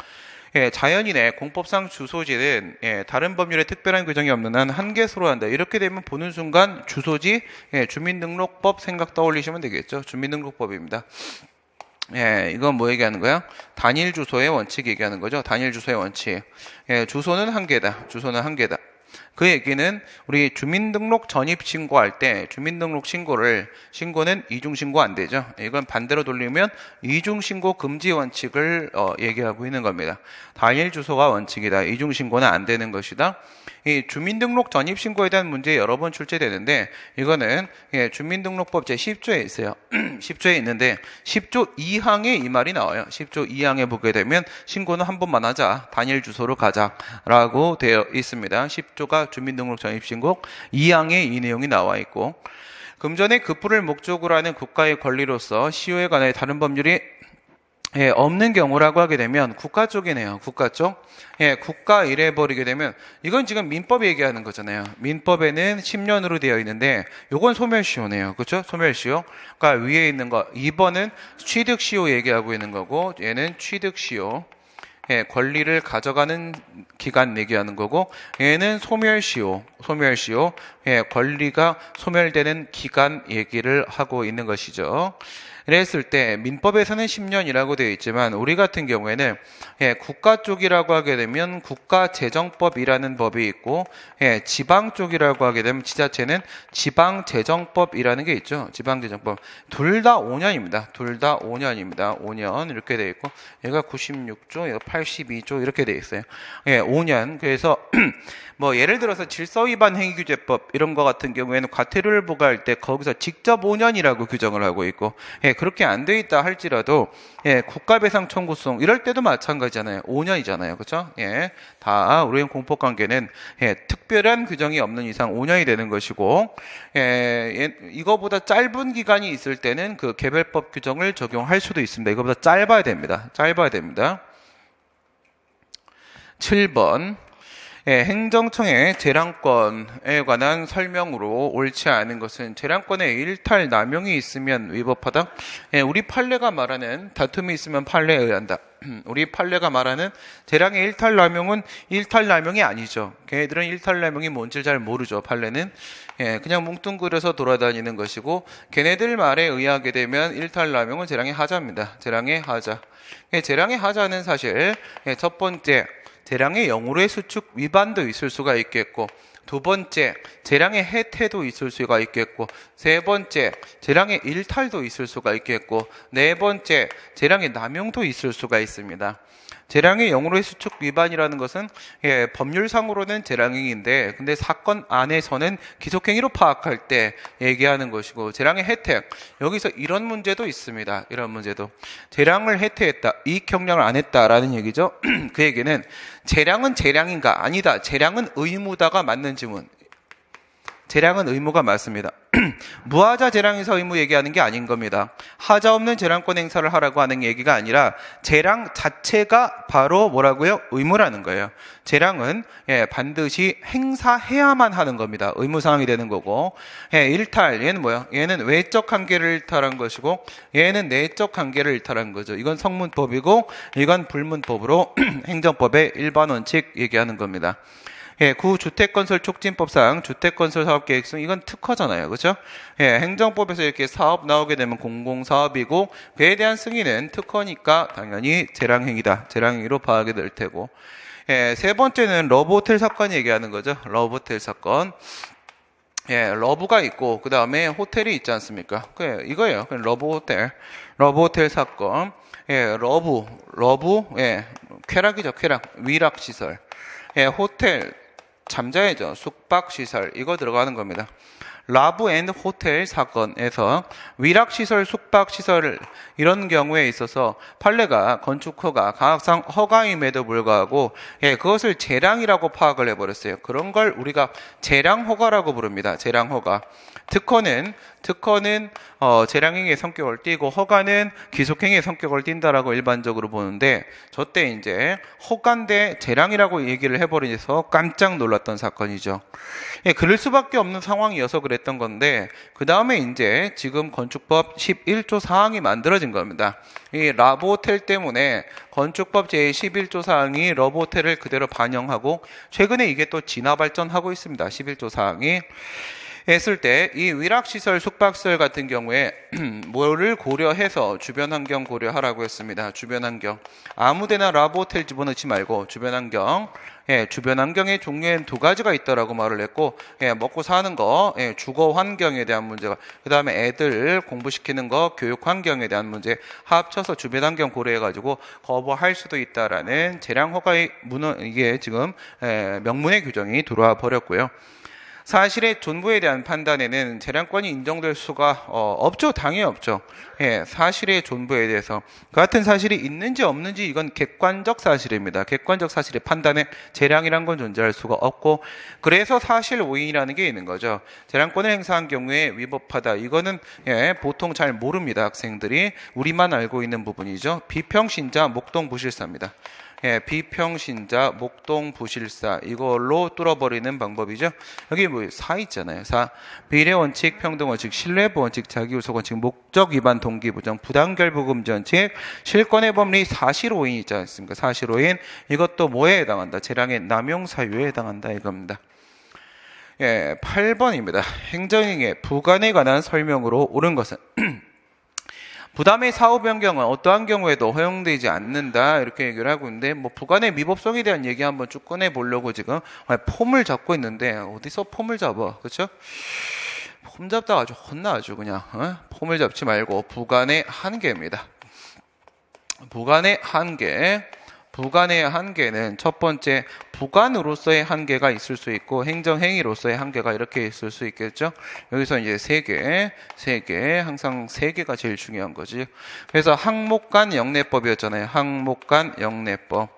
자연인의 공법상 주소지는 다른 법률에 특별한 규정이 없는 한 한 개소로 한다. 이렇게 되면 보는 순간 주소지, 주민등록법 생각 떠올리시면 되겠죠. 주민등록법입니다. 이건 뭐 얘기하는 거야? 단일 주소의 원칙 얘기하는 거죠. 단일 주소의 원칙. 주소는 한 개다. 그 얘기는 우리 주민등록 전입 신고할 때 신고는 이중신고 안 되죠. 이건 반대로 돌리면 이중신고 금지 원칙을 얘기하고 있는 겁니다. 단일 주소가 원칙이다. 이중신고는 안 되는 것이다. 이 주민등록 전입 신고에 대한 문제 여러 번 출제되는데, 이거는 주민등록법 제10조에 있어요. 10조에 있는데 10조 2항에 이 말이 나와요. 10조 2항에 보게 되면 신고는 한 번만 하자. 단일 주소로 가자라고 되어 있습니다. 10조가 주민등록 전입신고 2항에 이 내용이 나와 있고, 금전의 급부를 목적으로 하는 국가의 권리로서 시효에 관해 다른 법률이 예, 없는 경우라고 하게 되면 국가 쪽이네요. 국가 쪽. 예, 국가 이래 버리게 되면 이건 지금 민법 얘기하는 거잖아요. 민법에는 10년으로 되어 있는데 요건 소멸시효네요. 그렇죠? 소멸시효. 그러니까 위에 있는 거 2번은 취득시효 얘기하고 있는 거고 얘는 취득시효. 예, 권리를 가져가는 기간 얘기하는 거고 얘는 소멸시효. 예, 권리가 소멸되는 기간 얘기를 하고 있는 것이죠. 그랬을 때 민법에서는 10년이라고 되어 있지만 우리 같은 경우에는 예, 국가 쪽이라고 하게 되면 국가재정법이라는 법이 있고 예, 지방 쪽이라고 하게 되면 지자체는 지방재정법이라는 게 있죠. 지방재정법. 둘 다 5년입니다. 둘 다 5년입니다. 5년 이렇게 되어 있고 얘가 96조, 얘가 82조 이렇게 되어 있어요. 예, 5년. 그래서 뭐 예를 들어서 질서위반 행위규제법 이런 거 같은 경우에는 과태료를 부과할 때 거기서 직접 5년이라고 규정을 하고 있고 예, 그렇게 안 돼 있다 할지라도 예, 국가배상 청구송 이럴 때도 마찬가지잖아요. 5년이잖아요. 그렇죠? 예. 다 우리의 공포관계는 예, 특별한 규정이 없는 이상 5년이 되는 것이고 예, 이거보다 짧은 기간이 있을 때는 그 개별법 규정을 적용할 수도 있습니다. 이거보다 짧아야 됩니다. 7번 예, 행정청의 재량권에 관한 설명으로 옳지 않은 것은 재량권의 일탈 남용이 있으면 위법하다. 예, 우리 판례가 말하는 다툼이 있으면 판례에 의한다. 우리 판례가 말하는 재량의 일탈 남용은 일탈 남용이 아니죠. 걔네들은 일탈 남용이 뭔지 잘 모르죠. 판례는 예, 그냥 뭉뚱그려서 돌아다니는 것이고 걔네들 말에 의하게 되면 일탈 남용은 재량의 하자입니다. 재량의 하자. 예, 재량의 하자는 사실 예, 첫 번째 재량의 영으로의 수축 위반도 있을 수가 있겠고 두 번째 재량의 해태도 있을 수가 있겠고 세 번째 재량의 일탈도 있을 수가 있겠고 네 번째 재량의 남용도 있을 수가 있습니다. 재량의 영으로의 수축 위반이라는 것은 예, 법률상으로는 재량행위인데 근데 사건 안에서는 기속행위로 파악할 때 얘기하는 것이고 재량의 혜택 여기서 이런 문제도 있습니다. 이런 문제도 재량을 혜택했다 이익 경량을 안 했다라는 얘기죠. 그 얘기는 재량은 재량인가 아니다 재량은 의무다가 맞는 질문. 재량은 의무가 맞습니다. 무하자 재량에서 의무 얘기하는 게 아닌 겁니다. 하자 없는 재량권 행사를 하라고 하는 얘기가 아니라 재량 자체가 바로 뭐라고요? 의무라는 거예요. 재량은 예, 반드시 행사해야만 하는 겁니다. 의무사항이 되는 거고 예, 일탈 얘는 뭐야? 얘는 외적 한계를 일탈한 것이고 얘는 내적 한계를 일탈한 거죠. 이건 성문법이고 이건 불문법으로 행정법의 일반 원칙 얘기하는 겁니다. 예, 구주택건설 촉진법상 주택건설 사업계획성 이건 특허잖아요. 그렇죠? 예, 행정법에서 이렇게 사업 나오게 되면 공공사업이고 그에 대한 승인은 특허니까 당연히 재량행위다. 재량행위로 파악이 될 테고 예, 세 번째는 러브호텔 사건 얘기하는 거죠. 러브호텔 사건 예, 러브가 있고 그 다음에 호텔이 있지 않습니까? 그래, 이거예요. 러브호텔 사건 예, 예, 쾌락이죠. 쾌락 위락시설 예, 호텔 잠자야죠. 숙박시설 이거 들어가는 겁니다. 라브 앤 호텔 사건에서 위락시설, 숙박시설 이런 경우에 있어서 판례가 건축허가, 가학상 허가임에도 불구하고 예, 그것을 재량이라고 파악을 해버렸어요. 그런 걸 우리가 재량허가라고 부릅니다. 재량허가. 특허는 재량행위의 성격을 띠고 허가는 기속행위의 성격을 띈다라고 일반적으로 보는데 저때 이제 허가인데 재량이라고 얘기를 해버려서 깜짝 놀랐던 사건이죠. 예, 그럴 수밖에 없는 상황이어서 그랬던 건데 그 다음에 이제 지금 건축법 11조 사항이 만들어진 겁니다. 이 러브호텔 때문에 건축법 제11조 사항이 러브호텔을 그대로 반영하고 최근에 이게 또 진화 발전하고 있습니다. 11조 사항이 했을 때 이 위락시설, 숙박시설 같은 경우에 뭐를 고려해서 주변 환경 고려하라고 했습니다. 주변 환경. 아무데나 러브호텔 집어넣지 말고 주변 환경. 예, 주변 환경의 종류엔 두 가지가 있다라고 말을 했고, 예, 먹고 사는 거, 예, 주거 환경에 대한 문제가, 그 다음에 애들 공부시키는 거, 교육 환경에 대한 문제 합쳐서 주변 환경 고려해가지고 거부할 수도 있다라는 재량 허가의 이게 지금 명문의 규정이 들어와 버렸고요. 사실의 존부에 대한 판단에는 재량권이 인정될 수가 없죠. 당연히 없죠. 예, 사실의 존부에 대해서 그 같은 사실이 있는지 없는지 이건 객관적 사실입니다. 객관적 사실의 판단에 재량이란 건 존재할 수가 없고, 그래서 사실 오인이라는 게 있는 거죠. 재량권을 행사한 경우에 위법하다. 이거는 보통 잘 모릅니다. 학생들이 우리만 알고 있는 부분이죠. 비평신자 목동부실사입니다. 비평신자 목동부실사 이걸로 뚫어버리는 방법이죠. 여기 뭐 사 있잖아요. 사 비례원칙, 평등원칙, 신뢰부원칙, 자기우속원칙, 목적위반, 동기부정, 부당결부금지원칙, 실권의 법리, 사실오인 있지 않습니까? 사실오인 이것도 뭐에 해당한다? 재량의 남용사유에 해당한다 이겁니다. 8번입니다. 행정행위의 부관에 관한 설명으로 옳은 것은 부담의 사후 변경은 어떠한 경우에도 허용되지 않는다 이렇게 얘기를 하고 있는데, 뭐 부관의 미법성에 대한 얘기 한번 쭉 꺼내 보려고 지금 폼을 잡고 있는데, 어디서 폼을 잡아, 그렇죠? 폼 잡다가 아주 혼나 아주 그냥 폼을 잡지 말고 부관의 한계입니다. 부관의 한계. 부관의 한계는 첫 번째 부관으로서의 한계가 있을 수 있고 행정행위로서의 한계가 이렇게 있을 수 있겠죠. 여기서 이제 세 개, 항상 3개가 제일 중요한 거지. 그래서 항목간 영내법이었잖아요. 항목간 영내법.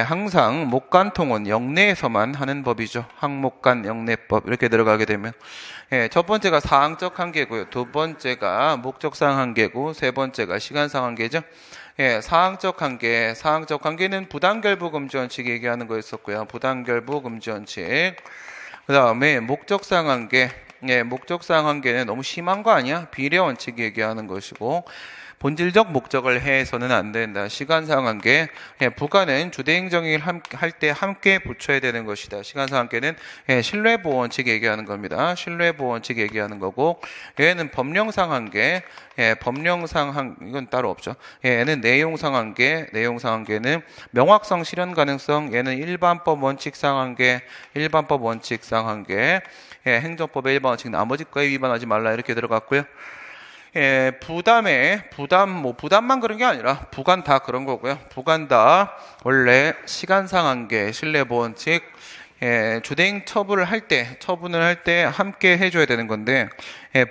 항상 목간통은 영내에서만 하는 법이죠. 항목간 영내법 이렇게 들어가게 되면 첫 번째가 사항적 한계고요. 두 번째가 목적상 한계고 세 번째가 시간상 한계죠. 사항적 한계. 사항적 한계는 부당결부금지원칙 얘기하는 거였었고요. 부당결부금지원칙. 그 다음에 목적상 한계. 목적상 한계는 너무 심한 거 아니야? 비례원칙 얘기하는 것이고, 본질적 목적을 해서는 안 된다. 시간상 한계. 부관은 주대행정을 할 때 함께 붙여야 되는 것이다. 시간상 한계는 신뢰보호원칙 얘기하는 겁니다. 신뢰보호원칙 얘기하는 거고, 얘는 법령상 한계. 이건 따로 없죠. 얘는 내용상 한계. 내용상 한계는 명확성, 실현 가능성. 얘는 일반법 원칙상 한계. 일반법 원칙상 한계. 행정법의 일반 원칙 나머지 거에 위반하지 말라 이렇게 들어갔고요. 부담만 그런 게 아니라 부관 다 그런 거고요. 부관 다 원래 시간상 한계, 신뢰보원칙, 주대행 처분을 할 때 함께 해줘야 되는 건데,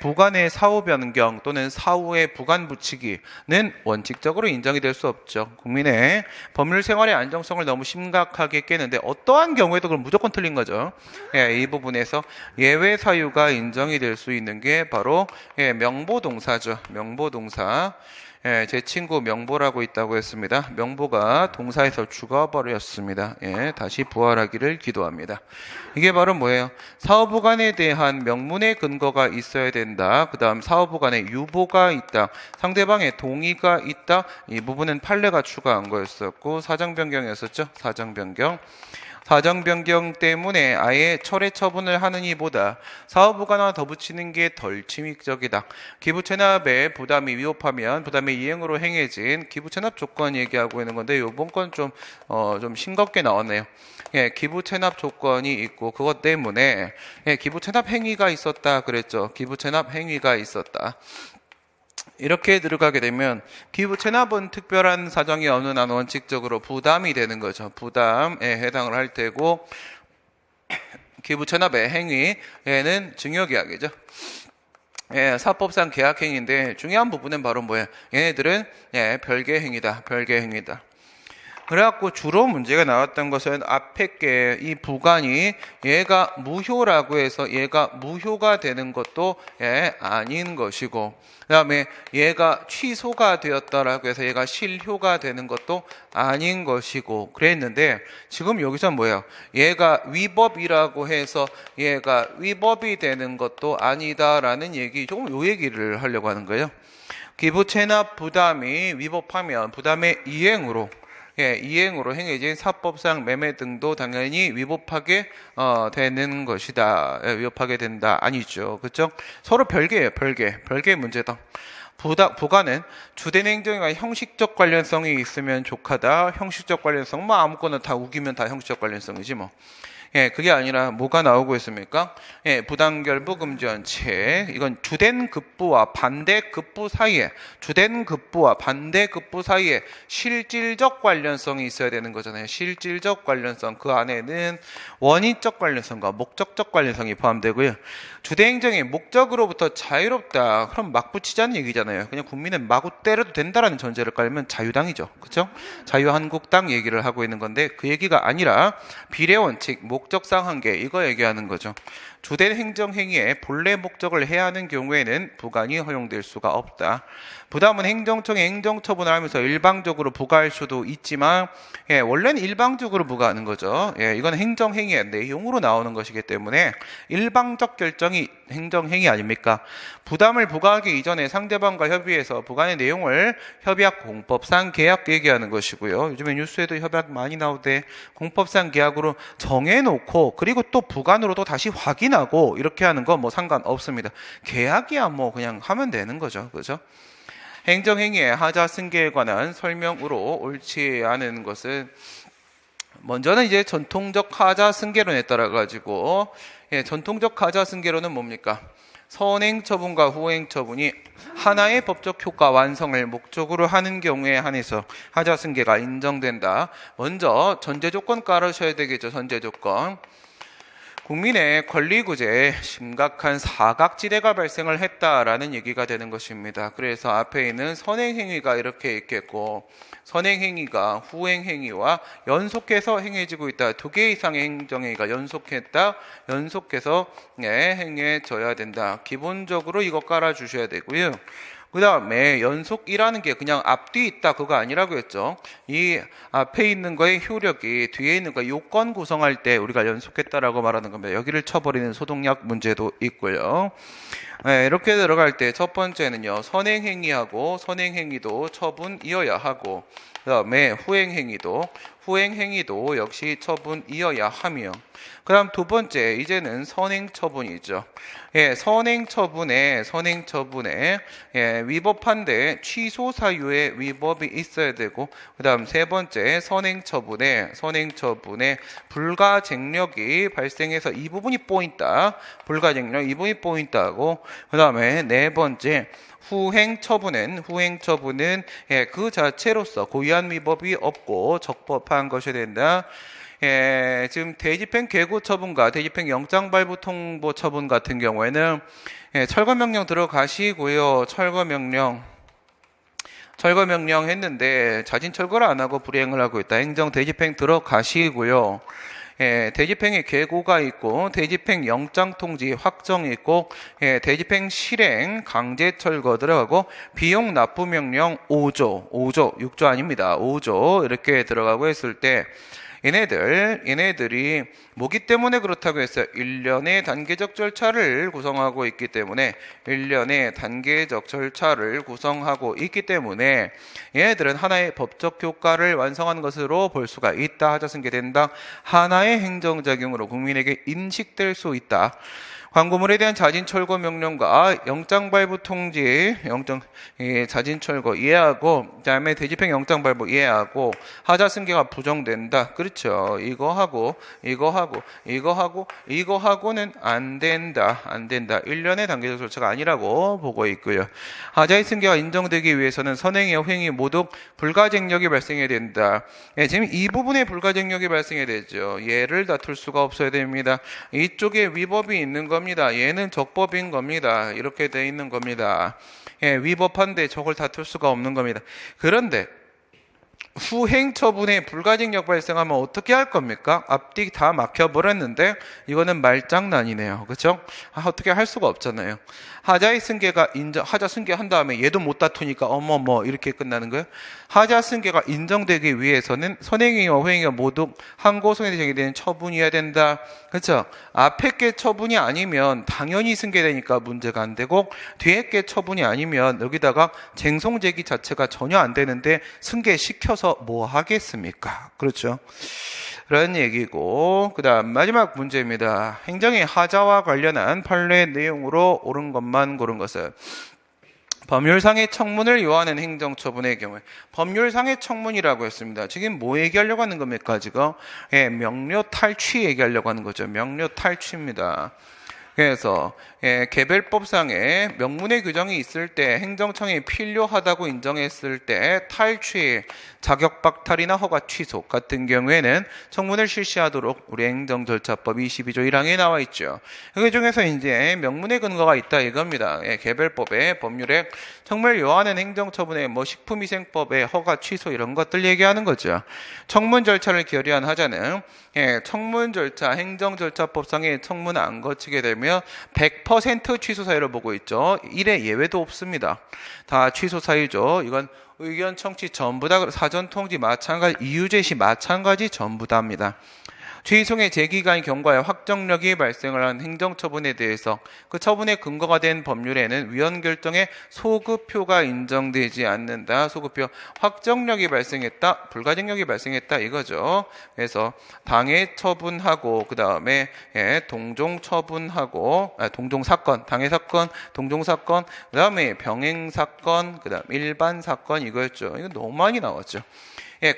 부관의 사후 변경 또는 사후의 부관 붙이기는 원칙적으로 인정이 될 수 없죠. 국민의 법률 생활의 안정성을 너무 심각하게 깨는데, 어떠한 경우에도 그럼 무조건 틀린 거죠. 이 부분에서 예외 사유가 인정이 될 수 있는 게 바로 명보동사죠. 명보동사. 제 친구 명보라고 있다고 했습니다. 명보가 동사에서 죽어버렸습니다. 다시 부활하기를 기도합니다. 이게 바로 뭐예요? 사후부관에 대한 명문의 근거가 있어야 된다. 그 다음 사후부관에 유보가 있다. 상대방의 동의가 있다. 이 부분은 판례가 추가한 거였었고, 사정변경이었었죠. 사정변경. 사정변경 때문에 아예 철회 처분을 하는 이보다 사후부관 하나 더 붙이는 게 덜 침익적이다. 기부채납의 부담이 위법하면 부담의 이행으로 행해진 기부채납 조건 얘기하고 있는 건데, 요번 건 좀 싱겁게 나왔네요. 기부채납 조건이 있고, 그것 때문에 기부채납 행위가 있었다 그랬죠. 기부채납 행위가 있었다. 이렇게 들어가게 되면 기부 체납은 특별한 사정이 없는 한 원칙적으로 부담이 되는 거죠. 부담에 해당을 할 테고, 기부 체납의 행위에는 증여계약이죠. 사법상 계약행위인데 중요한 부분은 바로 뭐예요? 얘네들은 별개행위다. 별개행위다. 그래갖고 주로 문제가 나왔던 것은 앞에 게 이 부관이 얘가 무효라고 해서 얘가 무효가 되는 것도 아닌 것이고, 그 다음에 얘가 취소가 되었다라고 해서 얘가 실효가 되는 것도 아닌 것이고 그랬는데, 지금 여기서 뭐예요? 얘가 위법이라고 해서 얘가 위법이 되는 것도 아니다라는 얘기, 조금 요 얘기를 하려고 하는 거예요. 기부채납 부담이 위법하면 부담의 이행으로 행해진 사법상 매매 등도 당연히 위법하게 되는 것이다. 위법하게 된다. 아니죠. 그렇죠? 서로 별개예요. 별개 문제다. 부관은 주된 행정과 형식적 관련성이 있으면 족하다. 형식적 관련성, 뭐 아무거나 다 우기면 다 형식적 관련성이지 뭐. 예, 그게 아니라 뭐가 나오고 있습니까? 예, 부당결부 금지원칙. 이건 주된 급부와 반대 급부 사이에, 주된 급부와 반대 급부 사이에 실질적 관련성이 있어야 되는 거잖아요. 실질적 관련성. 그 안에는 원인적 관련성과 목적적 관련성이 포함되고요. 주대행정이 목적으로부터 자유롭다. 그럼 막 붙이자는 얘기잖아요. 그냥 국민은 마구 때려도 된다라는 전제를 깔면 자유당이죠. 그렇죠? 자유한국당 얘기를 하고 있는 건데 그 얘기가 아니라 비례원칙, 목적상 한계 이거 얘기하는 거죠. 주된 행정행위의 본래 목적을 해하는 경우에는 부관이 허용될 수가 없다. 부담은 행정청에 행정처분을 하면서 일방적으로 부과할 수도 있지만 예, 원래는 일방적으로 부과하는 거죠. 예, 이건 행정행위의 내용으로 나오는 것이기 때문에 일방적 결정이 행정행위 아닙니까? 부담을 부과하기 이전에 상대방과 협의해서 부관의 내용을 협약 공법상 계약 얘기하는 것이고요. 요즘에 뉴스에도 협약 많이 나오대 공법상 계약으로 정해놓고 그리고 또 부관으로도 다시 확인하고 이렇게 하는 거 뭐 상관없습니다. 계약이야 뭐 그냥 하면 되는 거죠. 그죠? 행정행위의 하자 승계에 관한 설명으로 옳지 않은 것은 먼저는 이제 전통적 하자 승계론에 따라 가지고 예, 전통적 하자 승계론은 뭡니까? 선행 처분과 후행 처분이 하나의 법적 효과 완성을 목적으로 하는 경우에 한해서 하자 승계가 인정된다. 먼저 전제 조건 깔으셔야 되겠죠. 전제 조건. 국민의 권리구제에 심각한 사각지대가 발생을 했다라는 얘기가 되는 것입니다. 그래서 앞에 있는 선행행위가 이렇게 있겠고 선행행위가 후행행위와 연속해서 행해지고 있다. 2개 이상의 행정행위가 연속해서 행해져야 된다. 기본적으로 이거 깔아주셔야 되고요. 그 다음에 연속이라는 게 그냥 앞뒤 있다 그거 아니라고 했죠. 이 앞에 있는 거의 효력이 뒤에 있는 거 요건 구성할 때 우리가 연속했다라고 말하는 겁니다. 여기를 쳐버리는 소독약 문제도 있고요. 네, 이렇게 들어갈 때 첫 번째는요. 선행행위하고 선행행위도 처분이어야 하고 그 다음에 후행행위도 역시 처분이어야 하며 그 다음 두 번째 이제는 선행처분이죠. 예, 선행처분에 예, 위법한데 취소 사유에 위법이 있어야 되고 그 다음 세 번째 선행처분에 불가쟁력이 발생해서 이 부분이 포인트다. 불가쟁력 이 부분이 포인트하고 그 다음에 네 번째 후행처분은 예, 그 자체로서 고의한 위법이 없고 적법한 것이 된다. 예, 지금 대집행 계고 처분과 대집행 영장 발부 통보 처분 같은 경우에는 예, 철거명령 들어가시고요. 철거명령 했는데 자진 철거를 안 하고 불이행을 하고 있다. 행정 대집행 들어가시고요. 예, 대집행의 계고가 있고 대집행 영장 통지 확정이 있고 예, 대집행 실행 강제 철거 들어가고 비용 납부 명령 5조 6조 아닙니다. 5조 이렇게 들어가고 했을 때 얘네들이 뭐기 때문에 그렇다고 했어요. 1년의 단계적 절차를 구성하고 있기 때문에 얘네들은 하나의 법적 효과를 완성하는 것으로 볼 수가 있다. 하자 승계된다. 하나의 행정작용으로 국민에게 인식될 수 있다. 광고물에 대한 자진 철거 명령과 영장 발부 통지, 자진 철거 이해하고, 그다음에 대집행 영장 발부 이해하고, 하자 승계가 부정된다. 그렇죠. 이거 하고는 안 된다. 1년의 단계적 절차가 아니라고 보고 있고요. 하자의 승계가 인정되기 위해서는 선행의 후행이 모두 불가쟁력이 발생해야 된다. 예, 지금 이 부분에 불가쟁력이 발생해야 되죠. 얘를 다툴 수가 없어야 됩니다. 이쪽에 위법이 있는 겁니다. 얘는 적법인 겁니다. 이렇게 돼 있는 겁니다. 예, 위법한데 저걸 다툴 수가 없는 겁니다. 그런데 후행 처분에 불가증력 발생하면 어떻게 할 겁니까? 앞뒤 다 막혀버렸는데 이거는 말장난이네요. 그렇죠? 어떻게 할 수가 없잖아요. 하자 승계한 다음에 얘도 못 다투니까 이렇게 끝나는 거예요. 하자 승계가 인정되기 위해서는 선행행위와 후행행위가 모두 항고소행에 제기되는 처분이어야 된다. 그렇죠? 앞에 게 처분이 아니면 당연히 승계되니까 문제가 안 되고 뒤에 게 처분이 아니면 여기다가 쟁송 제기 자체가 전혀 안 되는데 승계시켜서 뭐 하겠습니까? 그렇죠? 그런 얘기고 그 다음 마지막 문제입니다. 행정의 하자와 관련한 판례 내용으로 옳은 것만 고른 것은 법률상의 청문을 요하는 행정처분의 경우에 법률상의 청문이라고 했습니다. 지금 뭐 얘기하려고 하는 겁니까? 지금 명료 탈취 얘기하려고 하는 거죠. 명료 탈취입니다. 그래서 개별법상에 명문의 규정이 있을 때 행정청이 필요하다고 인정했을 때 탈취, 자격박탈이나 허가 취소 같은 경우에는 청문을 실시하도록 우리 행정절차법 22조 1항에 나와 있죠. 그 중에서 이제 명문의 근거가 있다 이겁니다. 개별법에 법률에 청문을 요하는 행정처분에 뭐 식품위생법에 허가 취소 이런 것들 얘기하는 거죠. 청문 절차를 결의한 하자는 청문 절차, 행정절차법상의 청문 안 거치게 되면 100% 취소 사유를 보고 있죠. 1의 예외도 없습니다. 다 취소 사유죠. 이건 의견 청취 전부 다 사전 통지 마찬가지, 이유 제시 마찬가지 전부 다입니다. 취소의 제기간 경과에 확정력이 발생을 한 행정처분에 대해서 그 처분의 근거가 된 법률에는 위헌 결정에 소급표가 인정되지 않는다. 소급표 확정력이 발생했다. 불가증력이 발생했다 이거죠. 그래서 당해 처분하고 그 다음에 동종 처분하고 동종 사건, 당해 사건, 동종 사건, 그 다음에 병행 사건, 그 다음 일반 사건 이거였죠. 이거 너무 많이 나왔죠.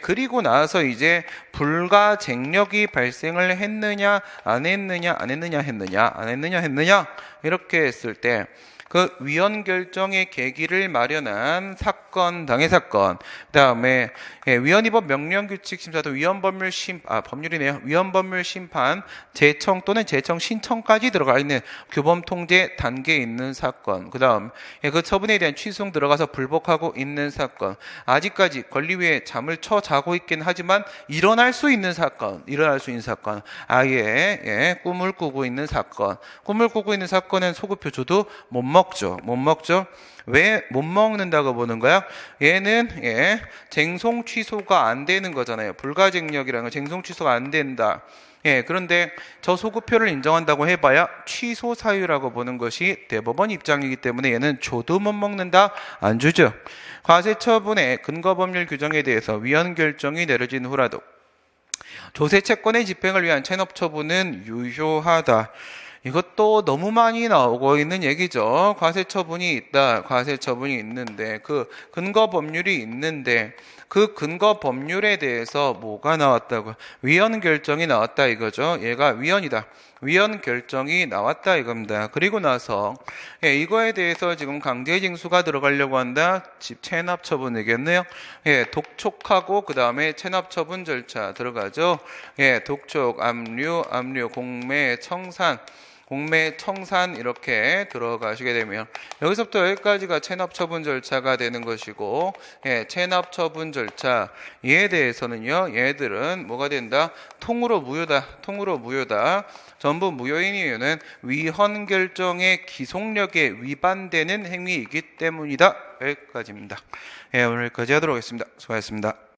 그리고 나서 이제 불가쟁력이 발생을 했느냐, 안 했느냐, 안 했느냐, 했느냐, 안 했느냐, 했느냐, 이렇게 했을 때, 그 위헌 결정의 계기를 마련한 사건, 당해 사건, 그 다음에 위헌위법 명령규칙 심사도 위헌법률 법률이네요. 위헌법률 심판, 재청 또는 재청 신청까지 들어가 있는 규범 통제 단계에 있는 사건, 그 다음 그 처분에 대한 취소송 들어가서 불복하고 있는 사건, 아직까지 권리 위에 잠을 쳐 자고 있긴 하지만 일어날 수 있는 사건, 아예 꿈을 꾸고 있는 사건, 꿈을 꾸고 있는 사건은 소급표 줘도 못 먹죠. 왜 못 먹는다고 보는 거야? 얘는 쟁송 취소가 안 되는 거잖아요. 불가쟁력이라는 건 쟁송 취소가 안 된다. 그런데 저 소급표를 인정한다고 해봐야 취소 사유라고 보는 것이 대법원 입장이기 때문에 얘는 줘도 못 먹는다, 안 주죠. 과세처분의 근거법률 규정에 대해서 위헌 결정이 내려진 후라도 조세채권의 집행을 위한 체납처분은 유효하다. 이것도 너무 많이 나오고 있는 얘기죠. 과세처분이 있다. 과세처분이 있는데 그 근거법률이 있는데 그 근거법률에 대해서 뭐가 나왔다고? 위헌 결정이 나왔다 이거죠. 얘가 위헌이다. 위헌 결정이 나왔다 이겁니다. 그리고 나서 이거에 대해서 지금 강제징수가 들어가려고 한다. 집 체납처분이겠네요. 독촉하고 그 다음에 체납처분 절차 들어가죠. 독촉, 압류, 공매, 청산 이렇게 들어가시게 되면 여기서부터 여기까지가 체납처분 절차가 되는 것이고 체납처분 절차 이에 대해서는요 얘들은 뭐가 된다? 통으로 무효다. 전부 무효인 이유는 위헌 결정의 기속력에 위반되는 행위이기 때문이다. 여기까지입니다. 오늘 여기까지 하도록 하겠습니다. 수고하셨습니다.